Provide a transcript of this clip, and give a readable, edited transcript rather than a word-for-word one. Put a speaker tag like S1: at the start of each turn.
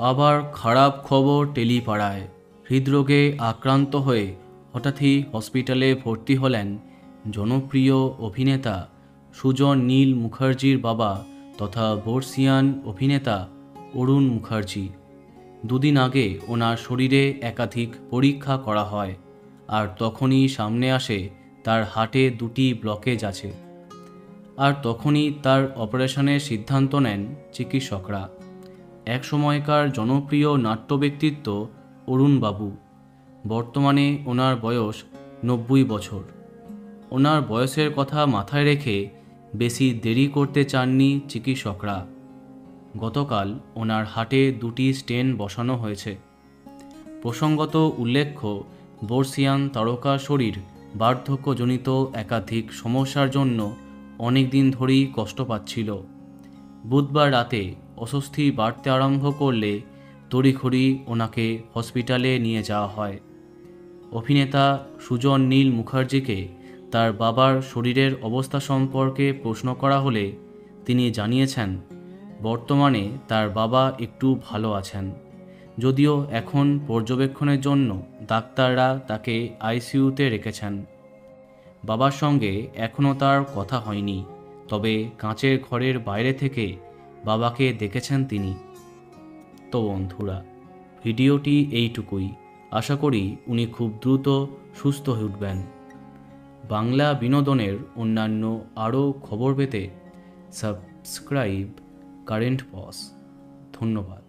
S1: আবার খারাপ খবর টেলিপাড়ায়। হৃদরোগে আক্রান্ত হয়ে হঠাৎই হসপিটালে ভর্তি হলেন জনপ্রিয় অভিনেতা সুজন নীল মুখার্জির বাবা তথা বর্ষিয়ান অভিনেতা অরুণ মুখার্জি। দুদিন আগে ওনার শরীরে একাধিক পরীক্ষা করা হয়, আর তখনই সামনে আসে তার হার্টে 2টি ব্লকেজ আছে। আর তখনই তার অপারেশনের সিদ্ধান্ত নেন চিকিৎসকরা। এক সময়কার জনপ্রিয় নাট্য ব্যক্তিত্ব অরুণবাবু, বর্তমানে ওনার বয়স 90 বছর। ওনার বয়সের কথা মাথায় রেখে বেশি দেরি করতে চাননি চিকিৎসকরা। গতকাল ওনার হার্টে 2টি স্টেন বসানো হয়েছে। প্রসঙ্গত উল্লেখ্য, বর্ষিয়ান তারকার শরীর বার্ধক্যজনিত একাধিক সমস্যার জন্য অনেক দিন ধরেই কষ্ট পাচ্ছিল। বুধবার রাতে অস্বস্তি বাড়তে আরম্ভ করলে তড়িঘড়ি ওনাকে হসপিটালে নিয়ে যাওয়া হয়। অভিনেতা সুজন নীল মুখার্জিকে তার বাবার শরীরের অবস্থা সম্পর্কে প্রশ্ন করা হলে তিনি জানিয়েছেন, বর্তমানে তার বাবা একটু ভালো আছেন, যদিও এখন পর্যবেক্ষণের জন্য ডাক্তাররা তাকে আইসিইউতে রেখেছেন। বাবার সঙ্গে এখনও তার কথা হয়নি, তবে কাঁচের ঘরের বাইরে থেকে বাবাকে দেখেছেন তিনি। তো বন্ধুরা, ভিডিওটি এইটুকুই। আশা করি উনি খুব দ্রুত সুস্থ হয়ে উঠবেন। বাংলা বিনোদনের অন্যান্য আরও খবর পেতে সাবস্ক্রাইব কারেন্ট পজ। ধন্যবাদ।